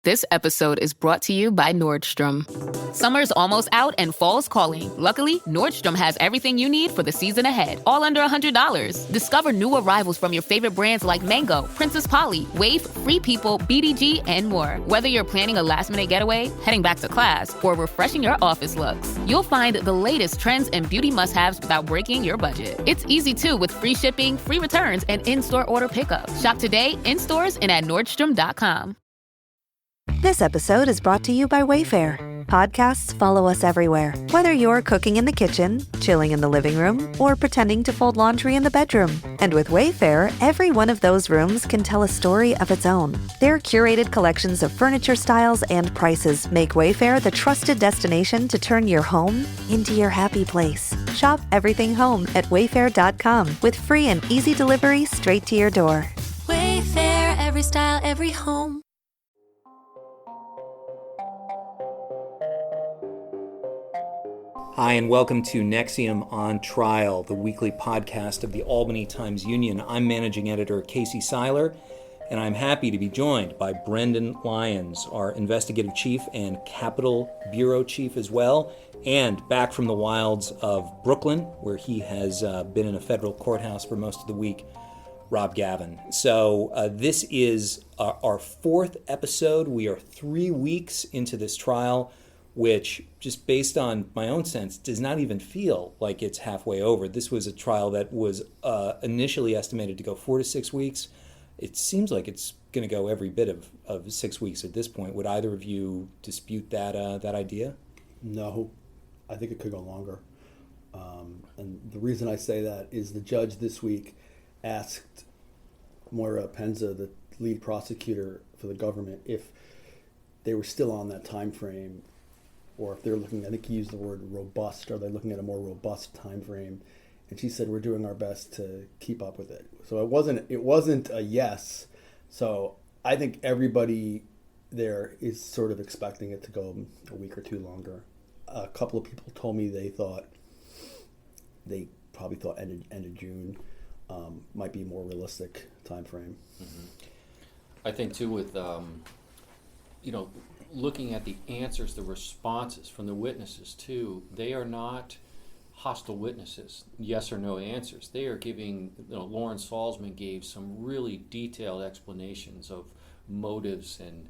This episode is brought to you by Nordstrom. Summer's almost out and fall's calling. Luckily, Nordstrom has everything you need for the season ahead, all under $100. Discover new arrivals from your favorite brands like Mango, Princess Polly, Wave, Free People, BDG, and more. Whether you're planning a last-minute getaway, heading back to class, or refreshing your office looks, you'll find the latest trends and beauty must-haves without breaking your budget. It's easy, too, with free shipping, free returns, and in-store order pickup. Shop today, in stores, and at Nordstrom.com. This episode is brought to you by Wayfair. Podcasts follow us everywhere. Whether you're cooking in the kitchen, chilling in the living room, or pretending to fold laundry in the bedroom. And with Wayfair, every one of those rooms can tell a story of its own. Their curated collections of furniture styles and prices make Wayfair the trusted destination to turn your home into your happy place. Shop everything home at wayfair.com with free and easy delivery straight to your door. Wayfair, every style, every home. Hi, and welcome to NXIVM on Trial, the weekly podcast of the Albany Times-Union. I'm managing editor Casey Seiler, and I'm happy to be joined by Brendan Lyons, our investigative chief and Capitol Bureau chief as well, and back from the wilds of Brooklyn, where he has been in a federal courthouse for most of the week, Rob Gavin. So this is our fourth episode. We are 3 weeks into this trial, which, just based on my own sense, does not even feel like it's halfway over. This was a trial that was initially estimated to go 4 to 6 weeks. It seems like it's going to go every bit of 6 weeks at this point. Would either of you dispute that idea? No, I think it could go longer. And the reason I say that is the judge this week asked Moira Penza, the lead prosecutor for the government, if they were still on that time frame, or if they're looking, I think he used the word robust, are they looking at a more robust time frame? And she said, we're doing our best to keep up with it. So it wasn't a yes. So I think everybody there is sort of expecting it to go a week or two longer. A couple of people told me they probably thought end of June might be a more realistic time frame. Mm-hmm. I think too with looking at the answers, the responses from the witnesses too, they are not hostile witnesses, yes or no answers. They are giving, Lauren Salzman gave some really detailed explanations of motives and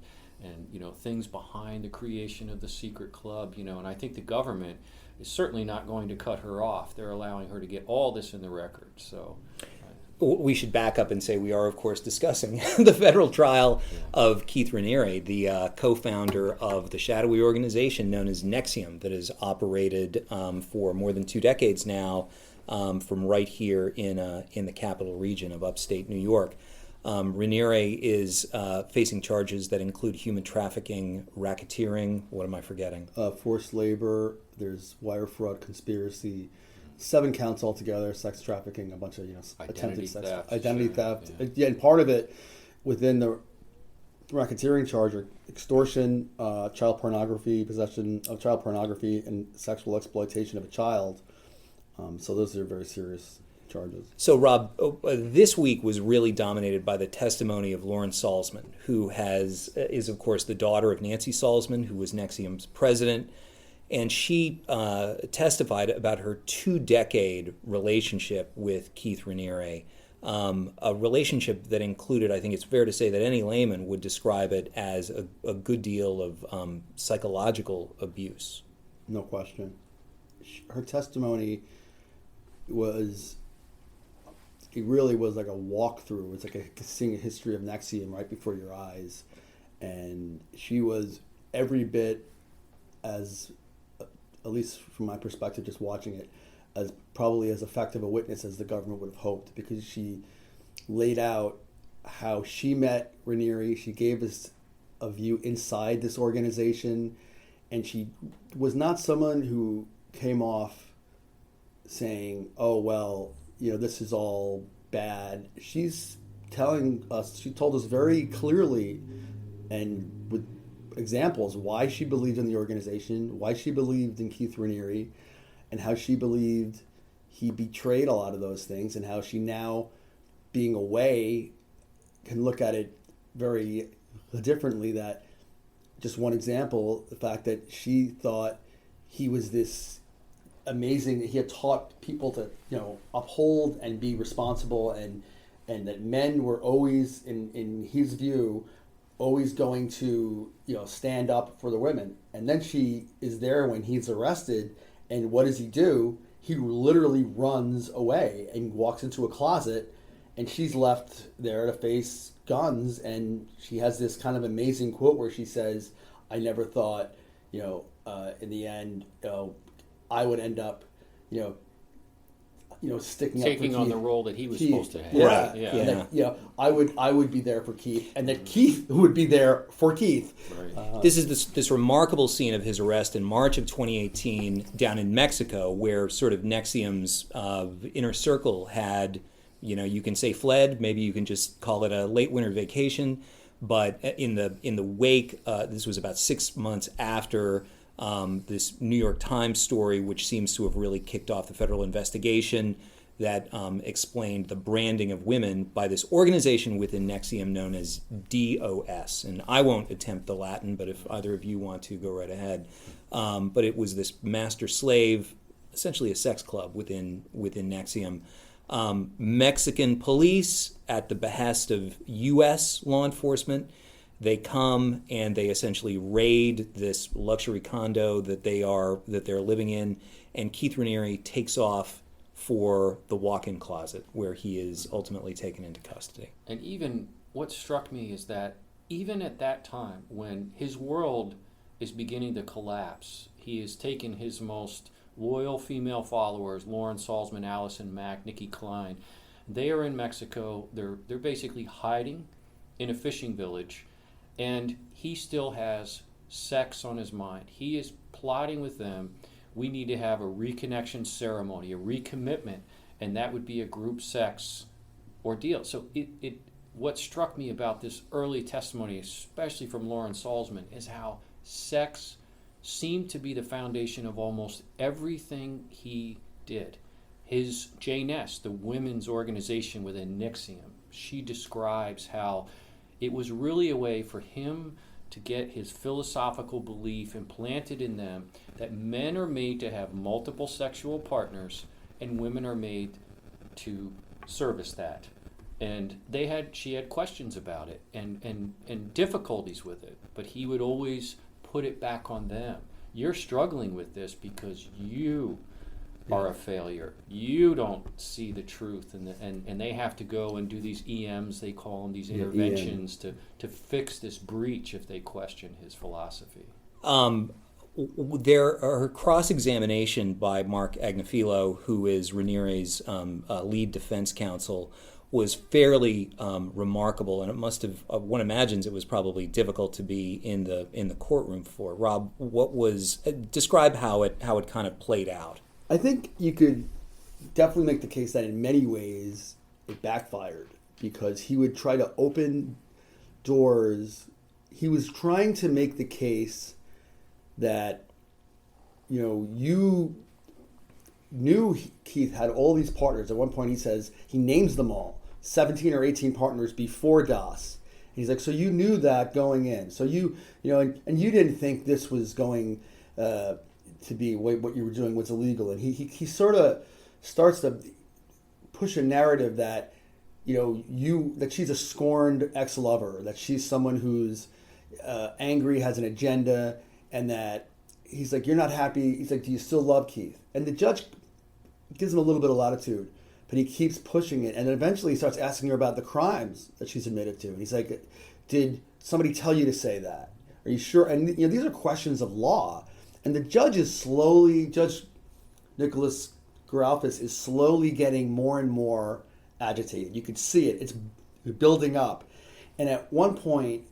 things behind the creation of the secret club, and I think the government is certainly not going to cut her off. They're allowing her to get all this in the record, so. We should back up and say we are, of course, discussing the federal trial of Keith Raniere, the co-founder of the shadowy organization known as NXIVM that has operated for more than 2 decades now from right here in the capital region of upstate New York. Raniere is facing charges that include human trafficking, racketeering. What am I forgetting? Forced labor. There's wire fraud, conspiracy. 7 counts altogether, sex trafficking, a bunch of attempted identity theft. Yeah, and part of it within the racketeering charge are extortion, child pornography, possession of child pornography, and sexual exploitation of a child. So those are very serious charges. So Rob, this week was really dominated by the testimony of Lauren Salzman, who is of course the daughter of Nancy Salzman, who was NXIVM's president. And she testified about her 2-decade relationship with Keith Raniere, a relationship that included, I think it's fair to say that any layman would describe it as a good deal of psychological abuse. No question. Her testimony really was like a walkthrough. It's like seeing a history of NXIVM right before your eyes. And she was every bit as, at least from my perspective, just watching it, as probably as effective a witness as the government would have hoped, because she laid out how she met Raniere. She gave us a view inside this organization, and she was not someone who came off saying, oh, well, this is all bad. She's telling us, she told us very clearly and with examples why she believed in the organization, why she believed in Keith Raniere, and how she believed he betrayed a lot of those things, and how she now, being away, can look at it very differently, that just one example, the fact that she thought he was this amazing, he had taught people to, uphold and be responsible, and that men were always, in his view, always going to, stand up for the women. And then she is there when he's arrested, and what does he do? He literally runs away and walks into a closet, and she's left there to face guns. And she has this kind of amazing quote where she says, I never thought, in the end, I would end up, sticking taking up for on Keith. the role that he was Keith. supposed to have. Yeah. Yeah. And that, I would be there for Keith, and that Keith would be there for Keith. Right. This is this remarkable scene of his arrest in March of 2018 down in Mexico, where sort of NXIVM's inner circle had, you can say fled, maybe you can just call it a late winter vacation, but in the wake, this was about 6 months after this New York Times story, which seems to have really kicked off the federal investigation that explained the branding of women by this organization within NXIVM known as DOS. And I won't attempt the Latin, but if either of you want to, go right ahead. But it was this master-slave, essentially a sex club within NXIVM. Mexican police, at the behest of U.S. law enforcement, they come and they essentially raid this luxury condo that they're living in, and Keith Raniere takes off for the walk-in closet, where he is ultimately taken into custody. And even what struck me is that even at that time, when his world is beginning to collapse, he has taken his most loyal female followers, Lauren Salzman, Allison Mack, Nikki Klein. They are in Mexico. They're basically hiding in a fishing village, and he still has sex on his mind. He is plotting with them. We need to have a reconnection ceremony, a recommitment, and that would be a group sex ordeal. So what struck me about this early testimony, especially from Lauren Salzman, is how sex seemed to be the foundation of almost everything he did. His JNS, the women's organization within NXIVM, she describes how it was really a way for him to get his philosophical belief implanted in them that men are made to have multiple sexual partners and women are made to service that. And she had questions about it and difficulties with it, but he would always put it back on them. You're struggling with this because you are a failure. You don't see the truth, and they have to go and do these EMs, they call them, these interventions to fix this breach if they question his philosophy. There are cross-examination by Mark Agnifilo, who is Raniere's lead defense counsel, was fairly remarkable, and it must have. One imagines it was probably difficult to be in the courtroom for. Rob, describe how it kind of played out? I think you could definitely make the case that in many ways it backfired, because he would try to open doors. He was trying to make the case that, you knew Keith had all these partners. At one point he says, he names them all, 17 or 18 partners before DOS. And he's like, so you knew that going in. So and you didn't think this was going to be what you were doing was illegal. And he sort of starts to push a narrative that, that she's a scorned ex-lover, that she's someone who's angry, has an agenda, and that he's like, you're not happy. He's like, do you still love Keith? And the judge gives him a little bit of latitude, but he keeps pushing it. And then eventually he starts asking her about the crimes that she's admitted to. And he's like, did somebody tell you to say that? Are you sure? And these are questions of law. And the judge Judge Nicholas Garalfas is slowly getting more and more agitated. You could see it. It's building up. And at one point,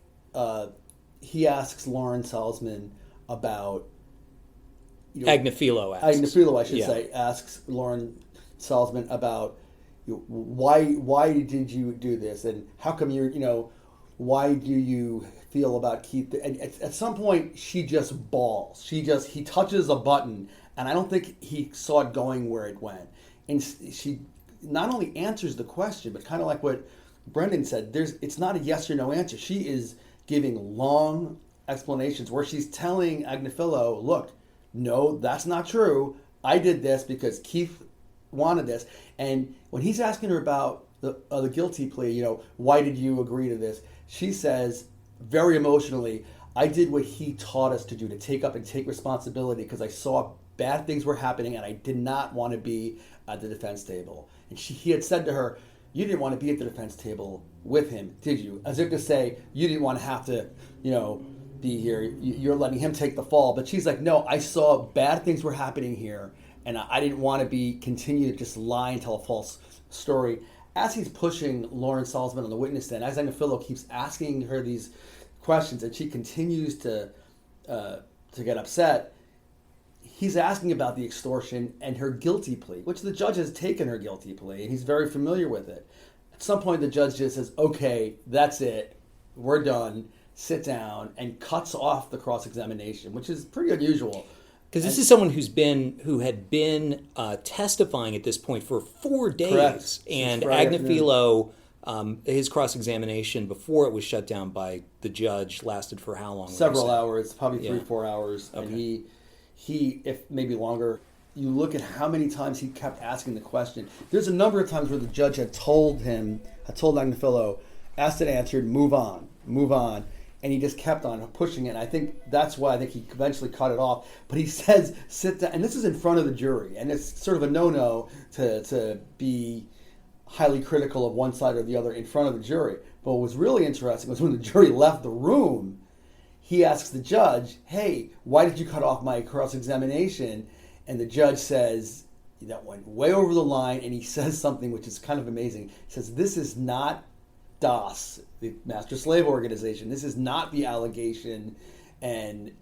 he asks Lauren Salzman about... Agnifilo asks Lauren Salzman about why did you do this, and how come why do you feel about Keith? And at some point she just bawls. He touches a button, and I don't think he saw it going where it went. And she not only answers the question, but kind of like what Brendan said, it's not a yes or no answer. She is giving long, explanations where she's telling Agnifilo, look, no, that's not true. I did this because Keith wanted this. And when he's asking her about the guilty plea, why did you agree to this? She says, very emotionally, I did what he taught us to do, to take up and take responsibility because I saw bad things were happening and I did not want to be at the defense table. And he had said to her, you didn't want to be at the defense table with him, did you? As if to say, you didn't want to have to, be here. You're letting him take the fall. But she's like, no, I saw bad things were happening here and I didn't want to continue to just lie and tell a false story. As he's pushing Lauren Salzman on the witness stand, as Agnifilo keeps asking her these questions and she continues to get upset, he's asking about the extortion and her guilty plea, which the judge has taken her guilty plea and he's very familiar with it. At some point, the judge just says, okay, that's it. We're done. Sit down, and cuts off the cross-examination, which is pretty unusual. Because this is someone who had been testifying at this point for 4 days. Correct. And Agnifilo, his cross-examination before it was shut down by the judge lasted for how long? Several hours, probably 3-4 hours. Okay. And he, if maybe longer, you look at how many times he kept asking the question. There's a number of times where the judge had told Agnifilo, asked and answered, move on. And he just kept on pushing it. And I think that's why he eventually cut it off. But he says, sit down. And this is in front of the jury. And it's sort of a no-no to be highly critical of one side or the other in front of the jury. But what was really interesting was when the jury left the room, he asks the judge, hey, why did you cut off my cross-examination? And the judge says, that went way over the line. And he says something which is kind of amazing. He says, this is not DOS, the Master Slave Organization. This is not the allegation, and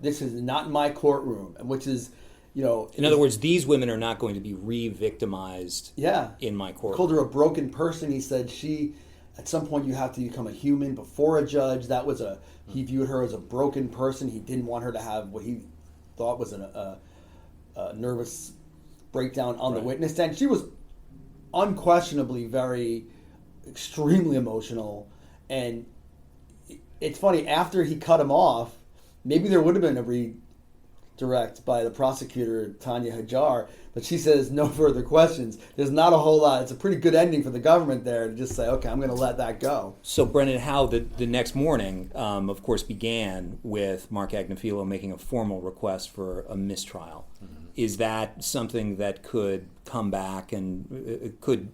this is not in my courtroom. And which is, in other words, these women are not going to be re-victimized. Yeah, in my courtroom. Called her a broken person. He said at some point you have to become a human before a judge. That was he viewed her as a broken person. He didn't want her to have what he thought was a nervous breakdown on the witness stand. She was unquestionably extremely emotional, and it's funny, after he cut him off, maybe there would have been a redirect by the prosecutor, Tanya Hajar, but she says no further questions. There's not a whole lot. It's a pretty good ending for the government there to just say, okay, I'm going to let that go. So, Brendan, how the next morning, of course, began with Mark Agnifilo making a formal request for a mistrial. Mm-hmm. Is that something that could come back and could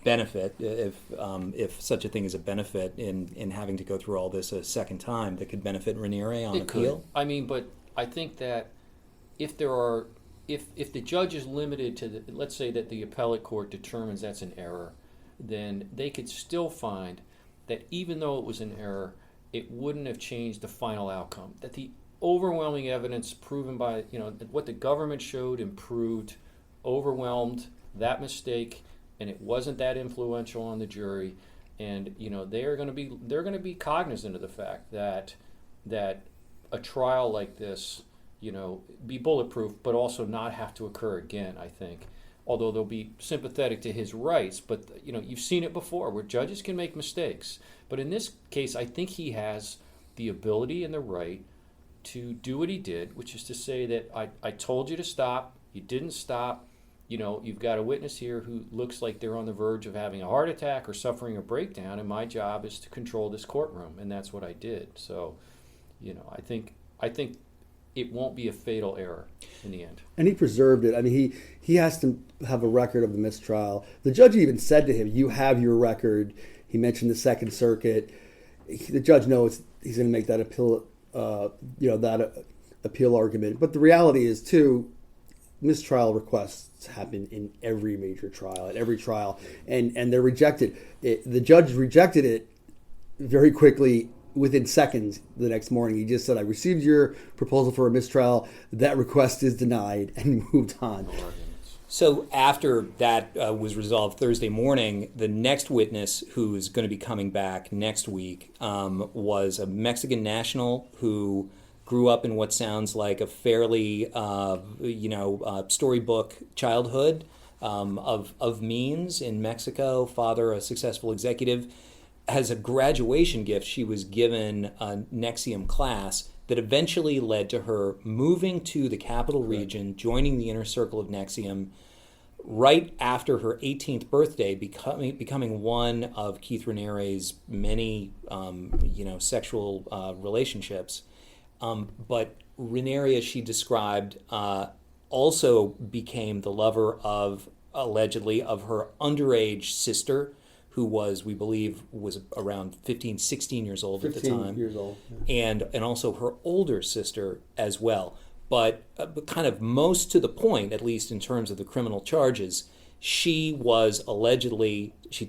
benefit, if such a thing is a benefit in having to go through all this a second time, that could benefit Raniere on appeal? But I think that if the judge is limited to let's say that the appellate court determines that's an error, then they could still find that even though it was an error, it wouldn't have changed the final outcome. That the overwhelming evidence proven by what the government showed and proved overwhelmed that mistake, and it wasn't that influential on the jury. And they're going to be cognizant of the fact that a trial like this, be bulletproof, but also not have to occur again. I think, although they'll be sympathetic to his rights, but you've seen it before where judges can make mistakes. But in this case, I think he has the ability and the right to do what he did, which is to say that I told you to stop, you didn't stop. You've got a witness here who looks like they're on the verge of having a heart attack or suffering a breakdown, and my job is to control this courtroom, and that's what I did. So, I think it won't be a fatal error in the end. And he preserved it. I mean, he has to have a record of the mistrial. The judge even said to him, you have your record. He mentioned the Second Circuit. The judge knows he's going to make that appeal, appeal argument. But the reality is, too, mistrial requests happen in every major trial, at every trial, and they're rejected. The judge rejected it very quickly, within seconds the next morning. He just said, I received your proposal for a mistrial. That request is denied, and moved on. So after that was resolved Thursday morning, the next witness who's going to be coming back next week was a Mexican national who grew up in what sounds like a fairly, storybook childhood of means in Mexico. Father, a successful executive. as a graduation gift, she was given a NXIVM class that eventually led to her moving to the capital region, joining the inner circle of NXIVM right after her 18th birthday, becoming one of Keith Raniere's many, sexual relationships. But Raniere, as she described, also became the lover of, allegedly, of her underage sister, who was, we believe, was around 15, 16 years old at the time. 15 years old. Yeah. And also her older sister as well. But kind of most to the point, at least in terms of the criminal charges, she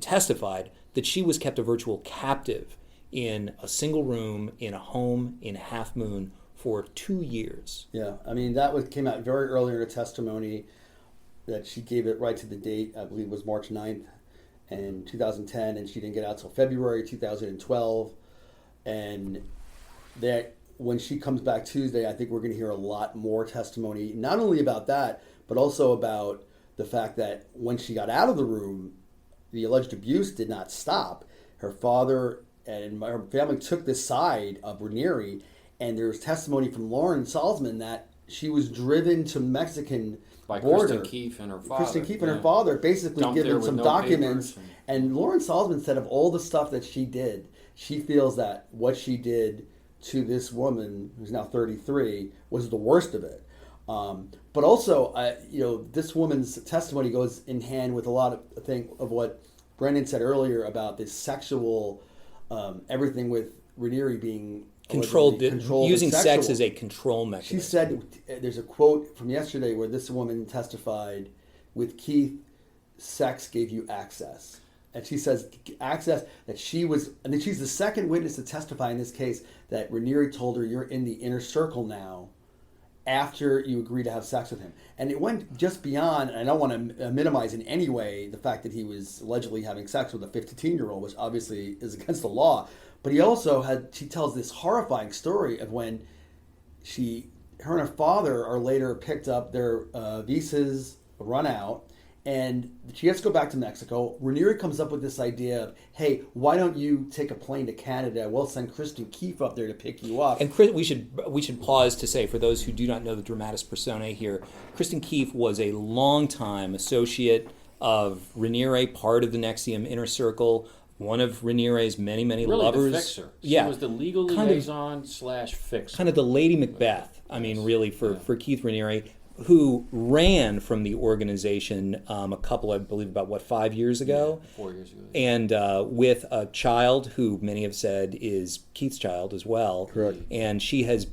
testified that she was kept a virtual captive in a single room, in a home in Halfmoon for 2 years. Yeah, I mean, came out very early in her testimony that she gave it right to the date, I believe it was March 9th in 2010, and she didn't get out till February 2012. And that when she comes back Tuesday, I think we're going to hear a lot more testimony, not only about that, but also about the fact that when she got out of the room, the alleged abuse did not stop. Her father and her family took the side of Raniere, and there was testimony from Lauren Salzman that she was driven to Mexican by border. Kristen Keefe and her father. Kristen Keefe and her father basically given some documents. And Lauren Salzman said of all the stuff that she did, she feels that what she did to this woman, who's now 33, was the worst of it. But also, this woman's testimony goes in hand with a lot of what Brendan said earlier about this sexual, everything with Raniere being controlled, using and sex as a control mechanism. She said, there's a quote from yesterday where this woman testified, with Keith, sex gave you access. And she says access, that she was, and then she's the second witness to testify in this case, that Raniere told her, you're in the inner circle now, after you agree to have sex with him. And it went just beyond, and I don't want to minimize in any way the fact that he was allegedly having sex with a 15-year-old, which obviously is against the law. But he also she tells this horrifying story of when her and her father are later picked up, their visas run out, and she has to go back to Mexico. Raniere comes up with this idea of, hey, why don't you take a plane to Canada? We'll send Kristen Keefe up there to pick you up. And we should pause to say, for those who do not know the dramatis personae here, Kristen Keefe was a longtime associate of Raniere, part of the NXIVM inner circle, one of Raniere's many, many really lovers. The fixer. She was the legal liaison / fixer. Kind of the Lady Macbeth, really, for Keith Raniere, who ran from the organization a couple, I believe, about 5 years ago? Yeah, 4 years ago. And with a child who many have said is Keith's child as well. Correct. And she has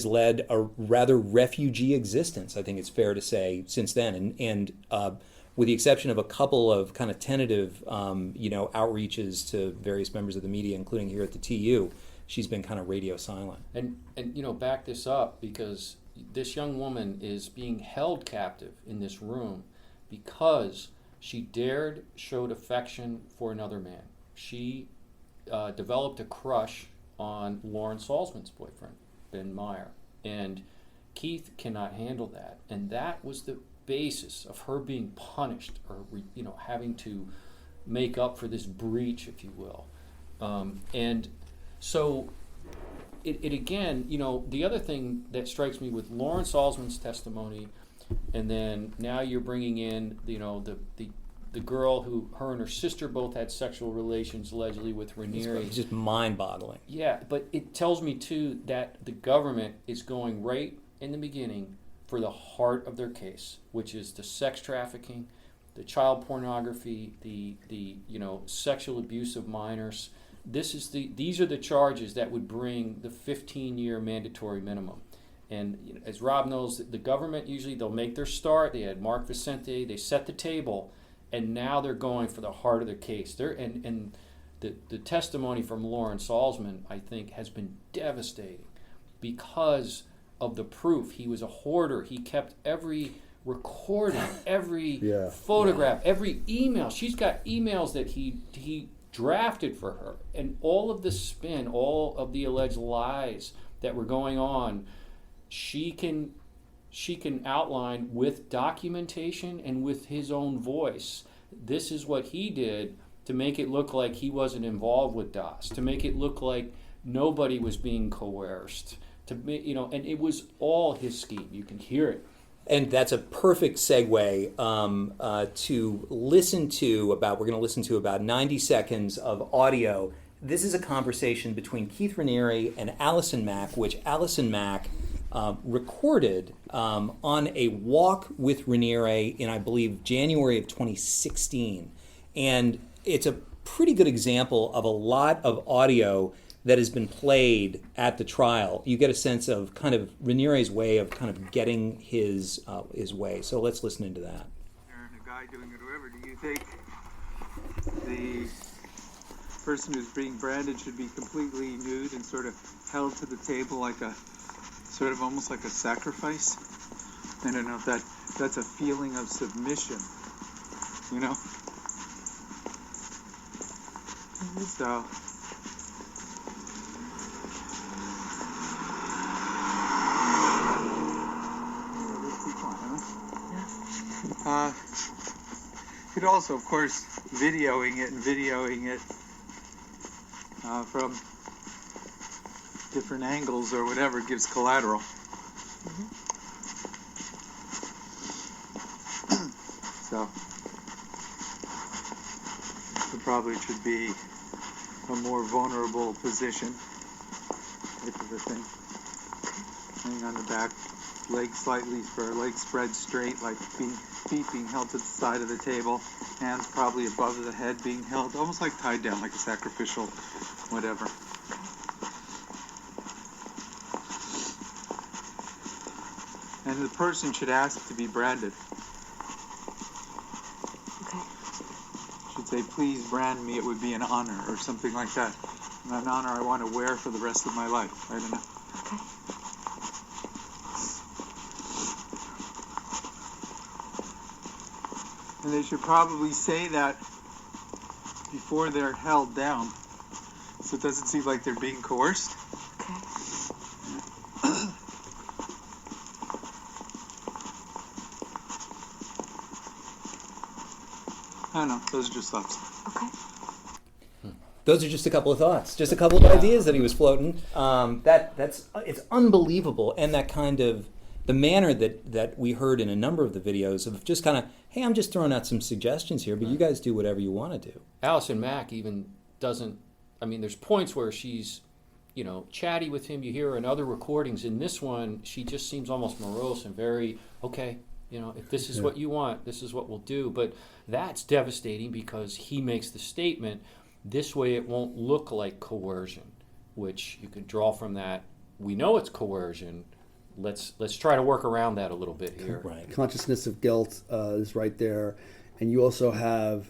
led a rather refugee existence, I think it's fair to say, since then. And with the exception of a couple of kind of tentative, outreaches to various members of the media, including here at the TU, she's been kind of radio silent. And back this up, because this young woman is being held captive in this room because she showed affection for another man. She developed a crush on Lauren Salzman's boyfriend, Ben Meyer. And Keith cannot handle that. And that was the basis of her being punished, or having to make up for this breach, if you will. And so it again, the other thing that strikes me with Lauren Salzman's testimony, and then now you're bringing in the girl who, her and her sister both had sexual relations allegedly with Raniere. It's just mind-boggling. Yeah, but it tells me too that the government is going right in the beginning for the heart of their case, which is the sex trafficking, the child pornography, the sexual abuse of minors. These are the charges that would bring the 15-year mandatory minimum. And as Rob knows, the government usually, they'll make their start. They had Mark Vicente, they set the table, and now they're going for the heart of their case. And the testimony from Lauren Salzman, I think, has been devastating because of the proof. He was a hoarder. He kept every recording, every photograph, every email. She's got emails that he drafted for her, and all of the spin, all of the alleged lies that were going on, she can outline with documentation and with his own voice. This is what he did to make it look like he wasn't involved with DOS, to make it look like nobody was being coerced, and it was all his scheme. You can hear it. And that's a perfect segue to listen to we're going to listen to about 90 seconds of audio. This is a conversation between Keith Raniere and Allison Mack, which Allison Mack recorded on a walk with Raniere in, I believe, January of 2016. And it's a pretty good example of a lot of audio that has been played at the trial. You get a sense of kind of Raniere's way of kind of getting his way. So let's listen into that. A guy doing it, whoever, do you think the person who's being branded should be completely nude and sort of held to the table like a sort of almost like a sacrifice? I don't know if that's a feeling of submission, you know? So could also, of course, videoing it from different angles or whatever gives collateral. So it probably should be a more vulnerable position, type of a thing. Laying on the back, legs spread straight, like feet being held to the side of the table, hands probably above the head being held, almost like tied down, like a sacrificial whatever. And the person should ask to be branded. Okay. Should say, please brand me, it would be an honor, or something like that. An honor I want to wear for the rest of my life. I don't know. Okay. And they should probably say that before they're held down, so it doesn't seem like they're being coerced. Okay. I don't know. Those are just thoughts. Okay. Those are just a couple of thoughts, just a couple of ideas that he was floating. It's unbelievable, and that kind of the manner that we heard in a number of the videos of just kind of, hey, I'm just throwing out some suggestions here, but you guys do whatever you want to do. Allison Mack even doesn't. I mean, there's points where she's, chatty with him. You hear her in other recordings. In this one, she just seems almost morose and very okay. If this is what you want, this is what we'll do. But that's devastating because he makes the statement. This way it won't look like coercion, which you could draw from that. We know it's coercion. Let's try to work around that a little bit here. Right. Consciousness of guilt is right there. And you also have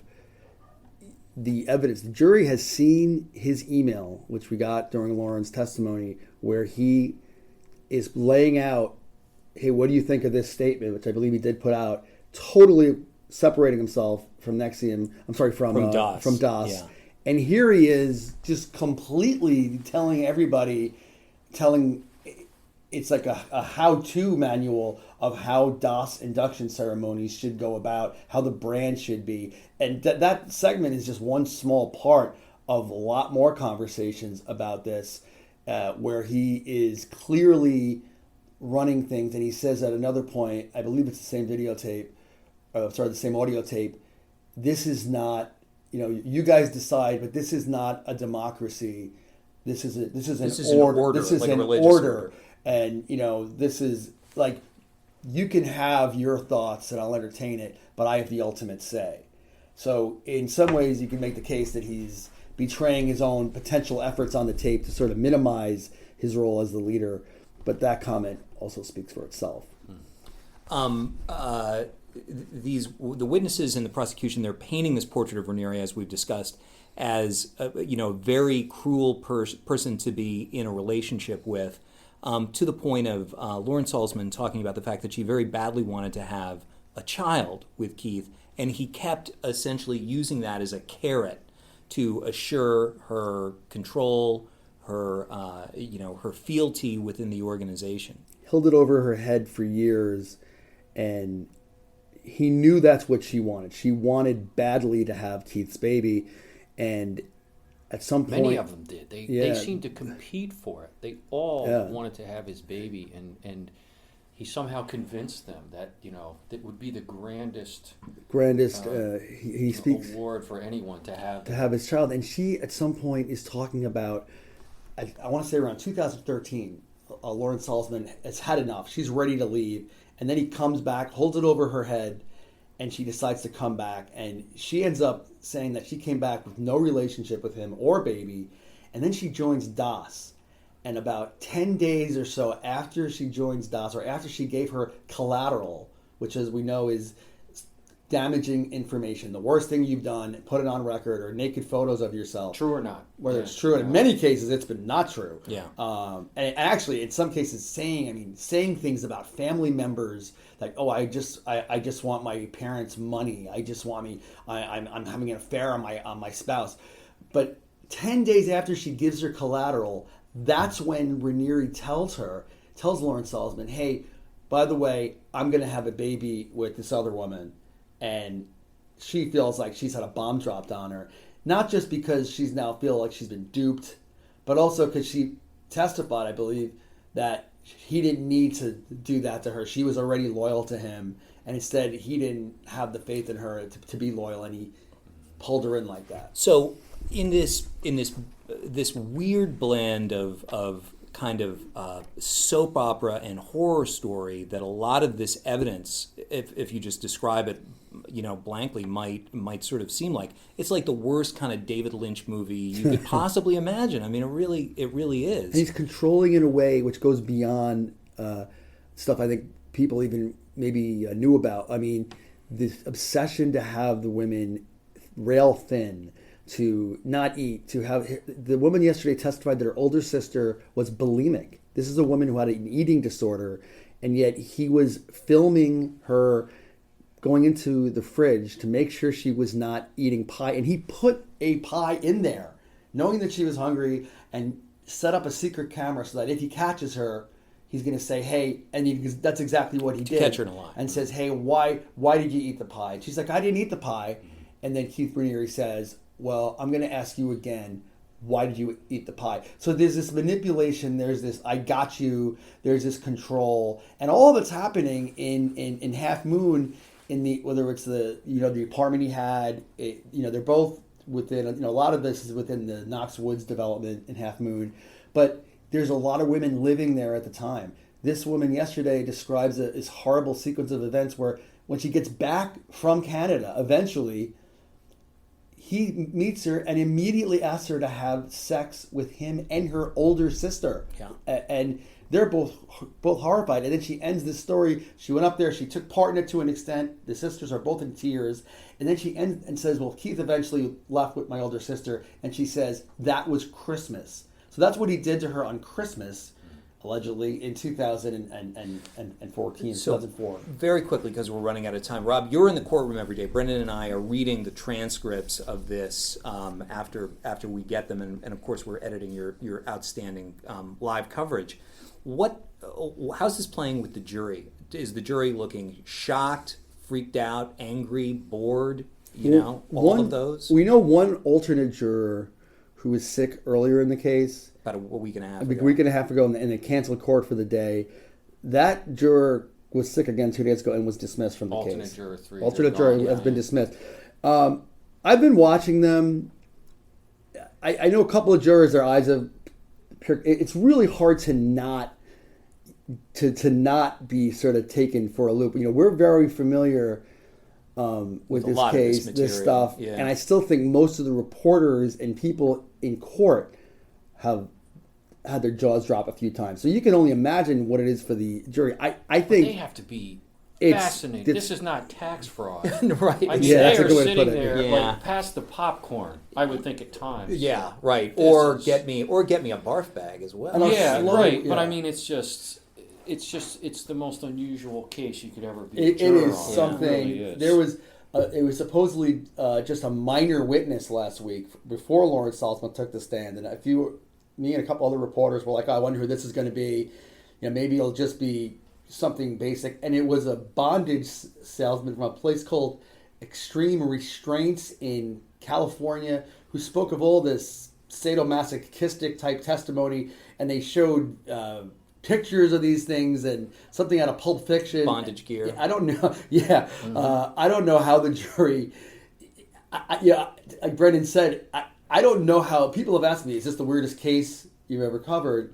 the evidence. The jury has seen his email, which we got during Lauren's testimony, where he is laying out, hey, what do you think of this statement, which I believe he did put out, totally separating himself from NXIVM, from DOS. Yeah. And here he is just completely telling it's like a how-to manual of how DOS induction ceremonies should go about, how the brand should be. And that segment is just one small part of a lot more conversations about this, where he is clearly running things. And he says at another point, I believe it's the same the same audio tape, this is not, you guys decide, but this is not a democracy. This is an order. This is like an order. And, this is like, you can have your thoughts and I'll entertain it, but I have the ultimate say. So in some ways you can make the case that he's betraying his own potential efforts on the tape to sort of minimize his role as the leader. But that comment also speaks for itself. The witnesses in the prosecution, they're painting this portrait of Raniere, as we've discussed, as a very cruel person to be in a relationship with, to the point of Lauren Salzman talking about the fact that she very badly wanted to have a child with Keith, and he kept essentially using that as a carrot to assure her control, her her fealty within the organization. Held it over her head for years, and he knew that's what she wanted. She wanted badly to have Keith's baby, and at some point, many of them did. They seemed to compete for it. They all wanted to have his baby, and he somehow convinced them that that would be the grandest he speaks award for anyone to have his child. And she at some point is talking about, I want to say around 2013. Lauren Salzman has had enough. She's ready to leave, and then he comes back, holds it over her head, and she decides to come back. And she ends up saying that she came back with no relationship with him or baby, and then she joins DAS. And about 10 days or so after she joins DAS, or after she gave her collateral, which as we know is damaging information, the worst thing you've done, put it on record, or naked photos of yourself. True or not. Whether it's true. In many cases, it's been not true. Yeah. And actually, in some cases, saying things about family members, like, oh, I just want my parents' money. I'm having an affair on my spouse. But 10 days after she gives her collateral, that's when Raniere tells Lauren Salzman, hey, by the way, I'm going to have a baby with this other woman. And she feels like she's had a bomb dropped on her. Not just because she's now feel like she's been duped, but also because she testified, I believe, that he didn't need to do that to her. She was already loyal to him. And instead, he didn't have the faith in her to be loyal, and he pulled her in like that. So in this weird blend of kind of soap opera and horror story that a lot of this evidence, if you just describe it, blankly, might sort of seem like it's like the worst kind of David Lynch movie you could possibly imagine. I mean, it really is. And he's controlling in a way which goes beyond stuff I think people even maybe knew about. I mean, this obsession to have the women rail thin, to not eat, to have... The woman yesterday testified that her older sister was bulimic. This is a woman who had an eating disorder, and yet he was filming her going into the fridge to make sure she was not eating pie. And he put a pie in there, knowing that she was hungry, and set up a secret camera so that if he catches her, he's going to say, hey, and that's exactly what he did. Catch her in a lie. And says, hey, why did you eat the pie? And she's like, I didn't eat the pie. And then Keith Raniere says, well, I'm going to ask you again, why did you eat the pie? So there's this manipulation, there's this I got you, there's this control, and all of it's happening in Halfmoon, whether it's the apartment he had, they're both within, a lot of this is within the Knox Woods development in Halfmoon, but there's a lot of women living there at the time. This woman yesterday describes this horrible sequence of events where when she gets back from Canada, eventually, he meets her and immediately asks her to have sex with him and her older sister. Yeah. And they're both horrified. And then she ends the story. She went up there. She took part in it to an extent. The sisters are both in tears. And then she ends and says, well, Keith eventually left with my older sister. And she says, that was Christmas. So that's what he did to her on Christmas, allegedly, in 2014, So 2004. Very quickly, because we're running out of time. Rob, you're in the courtroom every day. Brendan and I are reading the transcripts of this after we get them, and of course we're editing your outstanding live coverage. How's this playing with the jury? Is the jury looking shocked, freaked out, angry, bored? All of those? We know one alternate juror who was sick earlier in the case. About a week and a half ago. A week and a half ago, and they canceled court for the day. That juror was sick again 2 days ago and was dismissed from the alternate case. Juror 3. Alternate juror has been dismissed. I've been watching them. I know a couple of jurors, their eyes have... It's really hard to not be sort of taken for a loop. We're very familiar with this case, this stuff, yeah. And I still think most of the reporters and people in court have had their jaws drop a few times. So you can only imagine what it is for the jury. I think they have to be fascinated. This is not tax fraud. Right. I mean, that's they a are good way to sitting put it. there Yeah. like past the popcorn, I would think at times. Yeah, right. This Or is- get me a barf bag as well. And Yeah, slow, right. yeah. But I mean, it's the most unusual case you could ever be. It juror is on. something. It really is. There was it was supposedly just a minor witness last week before Lauren Salzman took the stand, and me and a couple other reporters were like, oh, I wonder who this is going to be. Maybe it'll just be something basic, and it was a bondage salesman from a place called Extreme Restraints in California who spoke of all this sadomasochistic type testimony, and they showed pictures of these things and something out of Pulp Fiction. Bondage gear. I don't know. Yeah. I don't know how the jury, like Brendan said, I don't know how, people have asked me, is this the weirdest case you've ever covered?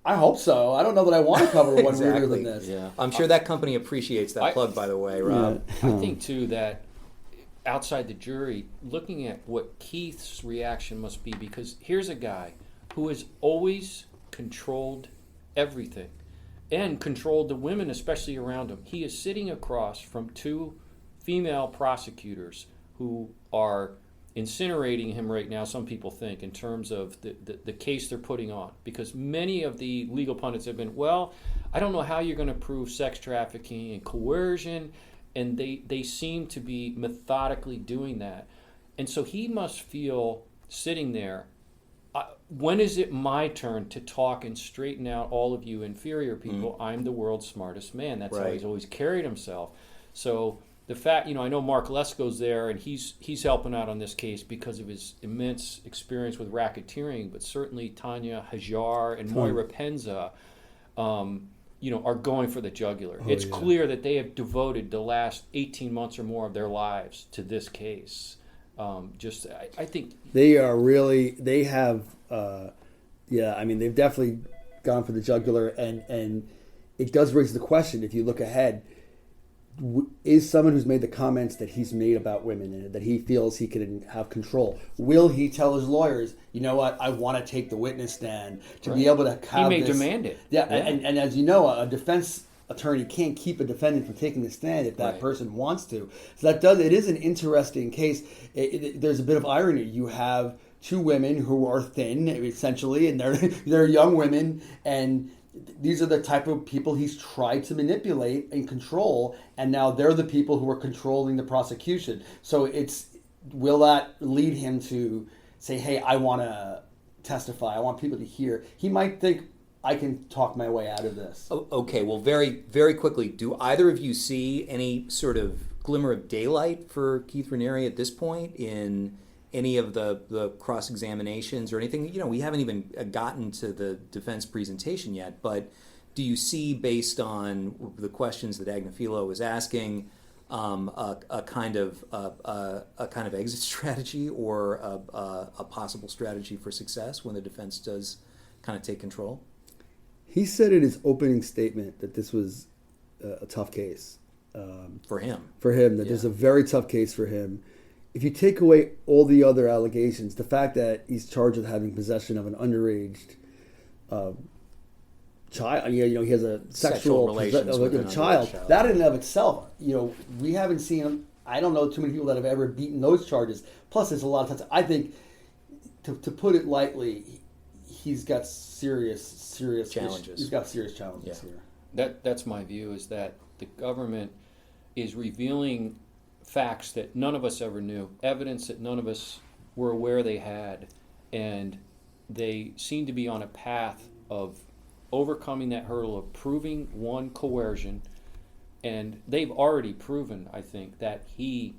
I hope so. I don't know that I want to cover one Exactly. weirder than this. Yeah. I'm sure that company appreciates that plug, by the way, Rob. I think, too, that outside the jury, looking at what Keith's reaction must be, because here's a guy who has always controlled everything and controlled the women, especially around him. He is sitting across from two female prosecutors who are incinerating him right now, some people think, in terms of the case they're putting on. Because many of the legal pundits have been, well, I don't know how you're going to prove sex trafficking and coercion, and they seem to be methodically doing that. And so he must feel sitting there, when is it my turn to talk and straighten out all of you inferior people? I'm the world's smartest man. That's how he's always carried himself. So the fact, I know Mark Lesko's there, and he's helping out on this case because of his immense experience with racketeering, but certainly Tanya Hajar and Moira Penza, are going for the jugular. It's clear that they have devoted the last 18 months or more of their lives to this case. I think they are really, they have, they've definitely gone for the jugular, and it does raise the question, if you look ahead, is someone who's made the comments that he's made about women and that he feels he can have control, will he tell his lawyers, you know what, I want to take the witness stand to be able to have He may this, demand it. Yeah. And as you know, a defense attorney can't keep a defendant from taking the stand if that person wants to. So it is an interesting case. There's a bit of irony. You have two women who are thin, essentially, and they're young women, and these are the type of people he's tried to manipulate and control, and now they're the people who are controlling the prosecution. So will that lead him to say, hey, I want to testify, I want people to hear? He might think, I can talk my way out of this. Okay, well, very, very quickly, do either of you see any sort of glimmer of daylight for Keith Raniere at this point in any of the cross-examinations or anything? We haven't even gotten to the defense presentation yet, but do you see, based on the questions that Agnifilo was asking, a kind of exit strategy or a possible strategy for success when the defense does kind of take control? He said in his opening statement that this was a tough case. For him. That this is a very tough case for him. If you take away all the other allegations, the fact that he's charged with having possession of an underage child, he has a sexual relations with a child, that in and of itself, we haven't seen, I don't know too many people that have ever beaten those charges. Plus, there's a lot of times, I think, to put it lightly, he's got serious challenges. He's got serious challenges here. That's my view, is that the government is revealing facts that none of us ever knew, evidence that none of us were aware they had, and they seem to be on a path of overcoming that hurdle of proving, one, coercion, and they've already proven, I think, that he,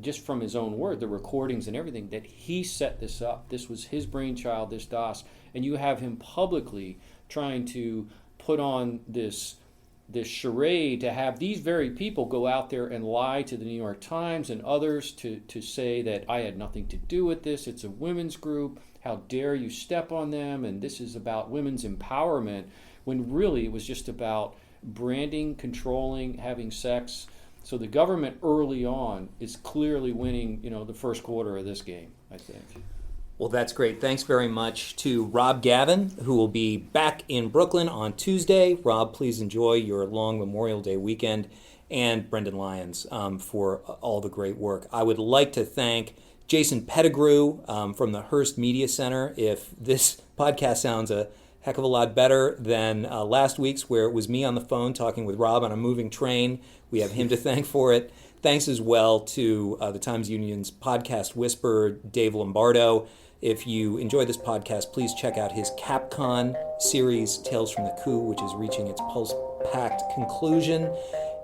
just from his own word, the recordings and everything, that he set this up. This was his brainchild, this DOS, and you have him publicly trying to put on this charade to have these very people go out there and lie to the New York Times and others to say that I had nothing to do with this. It's a women's group. How dare you step on them? And this is about women's empowerment, when really it was just about branding, controlling, having sex. So the government early on is clearly winning, the first quarter of this game, I think. Well, that's great. Thanks very much to Rob Gavin, who will be back in Brooklyn on Tuesday. Rob, please enjoy your long Memorial Day weekend. And Brendan Lyons for all the great work. I would like to thank Jason Pettigrew from the Hearst Media Center. If this podcast sounds a heck of a lot better than last week's, where it was me on the phone talking with Rob on a moving train, we have him to thank for it. Thanks as well to the Times Union's podcast whisperer, Dave Lombardo. If you enjoy this podcast, please check out his CapCon series, Tales from the Coup, which is reaching its pulse-packed conclusion.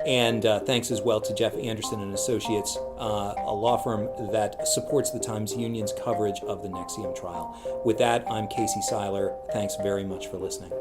And thanks as well to Jeff Anderson and Associates, a law firm that supports the Times-Union's coverage of the NXIVM trial. With that, I'm Casey Seiler. Thanks very much for listening.